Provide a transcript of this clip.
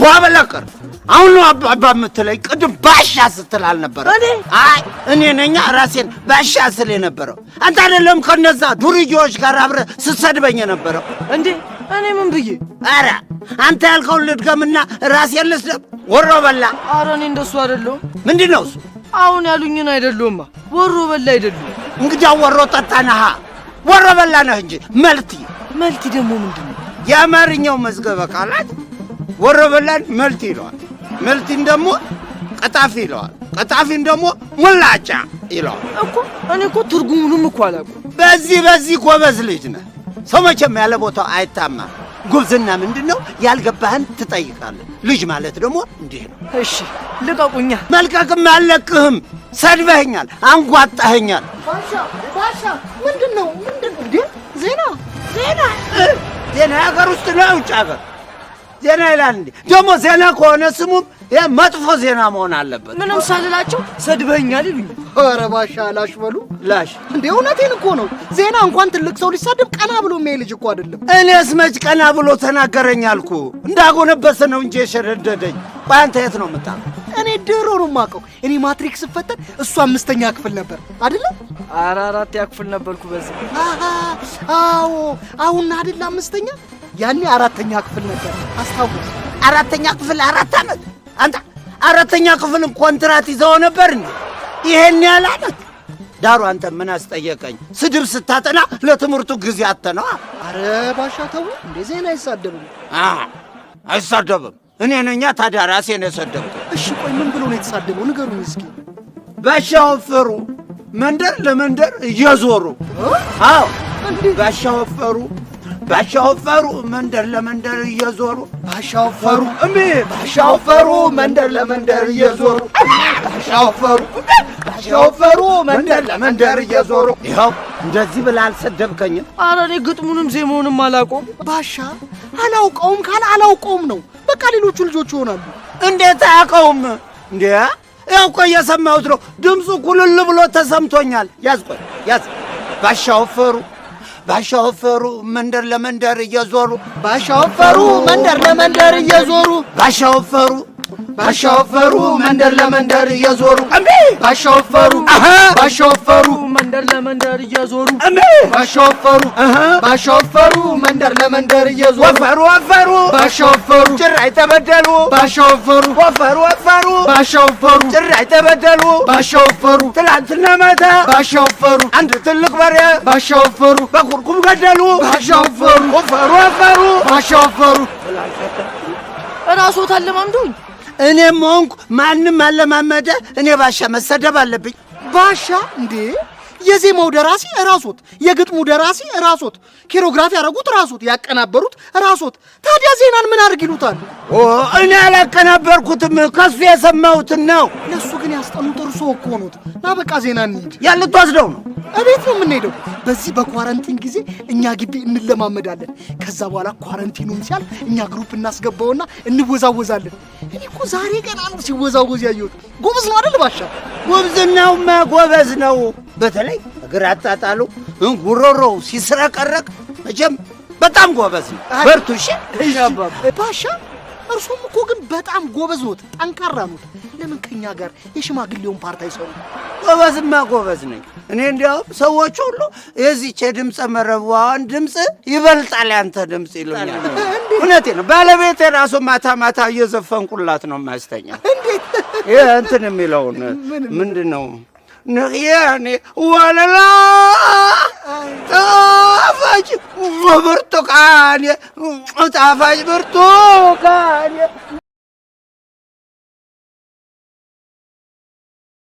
ቧበለቀር አሁን ነው አባባ የምትለኝ ቅድም ባሻ ስትል አልነበረ? አይ እኔ ነኝ ራሴን ባሻ ስል የነበረው አንተ አይደለም ከነዛ ዱርዬዎች ጋር አብረህ ስትሰድበኝ የነበረው እንዴ? እኔ ምን ብዬ? ኧረ አንተ ያልከውን ልድገምና ራሴን ልስደብ። ወሮ በላ። ኧረ እኔ እንደሱ አይደለሁም። ምንድን ነው እሱ? አሁን ያሉኝን አይደለሁማ። ወሮ በላ አይደለሁም። እንግዲያው ወሮ ጠጣነህ። ወሮ በላ ነህ እንጂ መልቲ። መልቲ ደግሞ ምንድን ነው? የአማርኛው መዝገበ ቃላት ወሮ በላን መልቲ ይለዋል። መልቲን ደግሞ ቀጣፊ ይለዋል። ቀጣፊን ደግሞ ሙላጫ ይለዋል እኮ። እኔ እኮ ትርጉሙንም እኮ አላውቅም። በዚህ ጎበዝ ልጅ ነህ። ሰው መቼም ያለ ቦታው አይታማም። ጉብዝና ምንድን ነው? ያልገባህን ትጠይቃለህ። ልጅ ማለት ደግሞ እንዲህ ነው። እሺ ልቀቁኛ። መልቀቅም አልለቅህም። ሰድበኸኛል፣ አንጓጣኸኛል። ባሻ ምንድን ነው እንዴ? ዜና የሀገር ውስጥ ነው የውጭ ሀገር ዜና ይላል እንዴ? ደግሞ ዜና ከሆነ ስሙም መጥፎ ዜና መሆን አለበት። ምንም ሳልላቸው ሰድበኛል ይሉኝ። ኧረ ባሻ ላሽ በሉ ላሽ እንዴ! እውነቴን እኮ ነው። ዜና እንኳን ትልቅ ሰው ሊሳደብ ቀና ብሎ የሚያይ ልጅ እኮ አይደለም። እኔስ መች ቀና ብሎ ተናገረኝ አልኩ? እንዳጎነበሰ ነው እንጂ የሸረደደኝ። አንተ የት ነው የምታውቀው? እኔ ድሮ ነው የማውቀው። እኔ ማትሪክ ስፈተን እሱ 5ኛ ክፍል ነበር አይደለም? 4ኛ ክፍል ነበርኩ በዚህ። አዎ አሁን አይደል 5ኛ? ያኔ 4ኛ ክፍል ነበር። አስታውስ። 4ኛ ክፍል 4 ዓመት አንተ 4ኛ ክፍል ኮንትራት ይዘው ነበር እንዴ? ይሄን ያህል ዓመት ዳሩ አንተ ምን አስጠየቀኝ? ስድብ ስታጠና ለትምህርቱ ጊዜ አተነዋ። አረ ባሻ ተው እንዴ! ዜና አይሳደብም። አይሳደብም። እኔ ነኛ ታዲያ ራሴን የሰደብኩት። እሺ ቆይ ምን ብሎ ነው የተሳደበው? ንገሩኝ እስኪ። ባሻ ወፈሩ መንደር ለመንደር እየዞሩ። አዎ ባሻ ወፈሩ መንደር ለመንደር እየዞሩ። ባሻ ወፈሩ መንደር ለመንደር እየዞሩ። ባሻ ወፈሩ መንደር ለመንደር እየዞሩ። ይኸው እንደዚህ ብለህ አልሰደብከኝም? ኧረ እኔ ግጥሙንም ዜማውንም አላውቀውም። ባሻ አላውቀውም ካለ አላውቀውም ነው በቃ። ሌሎቹ ልጆች ይሆናሉ። እንዴት አያውቀውም እንዴ? ያው እኮ እየሰማሁት ነው። ድምፁ ኩልል ብሎ ተሰምቶኛል። ያዝ። ባሻ ወፈሩ መንደር ለመንደር እየዞሩ። ባሻ ወፈሩ መንደር ለመንደር እየዞሩ። ባሻ ወፈሩ መንደር ለመንደር እየዞሩ። ባሻ ወፈሩ መንደር ለመንደር እየዞሩ። ባሻ ወፈሩ መንደር ለመንደር እየዞሩ። ወፈሩ ባሻ ወፈሩ ጭራይ ተበደሉ። ባሻ ወፈሩ ባሻ ወፈሩ ጭራይ ተበደሉ። ባሻ ወፈሩ ትላንትና ማታ ባሻ ወፈሩ አንድ ትልቅ በሬ ባሻ ወፈሩ በኩርኩም ገደሉ። ባሻ ወፈሩ ባሻ ወፈሩ እራስዎት አለማምዱኝ። እኔም ሆንኩ ማንም አለማመደ። እኔ ባሻ መሰደብ አለብኝ? ባሻ እንዴ! የዜማው ደራሲ እራሶት፣ የግጥሙ ደራሲ እራሶት፣ ኪሮግራፊ ያደረጉት እራሶት፣ ያቀናበሩት እራሶት። ታዲያ ዜናን ምን አድርግ ይሉታል? እኔ አላቀናበርኩትም፣ ከሱ የሰማሁትን ነው። ለሱ ግን ያስጠኑት እርሶ እኮ ኖት። ና በቃ ዜና እንሂድ። ያልትወስደው ነው? እቤት ነው የምንሄደው። በዚህ በኳረንቲን ጊዜ እኛ ግቢ እንለማመዳለን። ከዛ በኋላ ኳረንቲኑን ሲያልፍ እኛ ግሩፕ እናስገባውና እንወዛወዛለን። እኔ እኮ ዛሬ ገና ነው ሲወዛወዝ ያየሁት። ጎበዝ ነው አይደል ባሻ? ጎበዝናውማ ጎበዝ ነው። በተለይ እግር አጣጣሉ ጉሮሮው ሲስረቀረቅ መቼም በጣም ጎበዝ ነው። በርቱ። እሺ ባሻ፣ እርሱም እኮ ግን በጣም ጎበዝ ኖት፣ ጠንካራ ኖት። ለምን ከኛ ጋር የሽማግሌውን ፓርት አይሰሩ? ጎበዝማ ጎበዝ ነኝ እኔ። እንዲያውም ሰዎች ሁሉ የዚህች የድምፀ መረቧን ድምፅ ይበልጣል ያንተ ድምፅ ይሉኛል። እውነቴ ነው። ባለቤቴ ራሱ ማታ ማታ እየዘፈንኩላት ነው ማስተኛ። እንዴት ይሄ እንትን የሚለውን ምንድን ነው? ነያኔ ወለላ ጣፋጭ ብርቱካኔ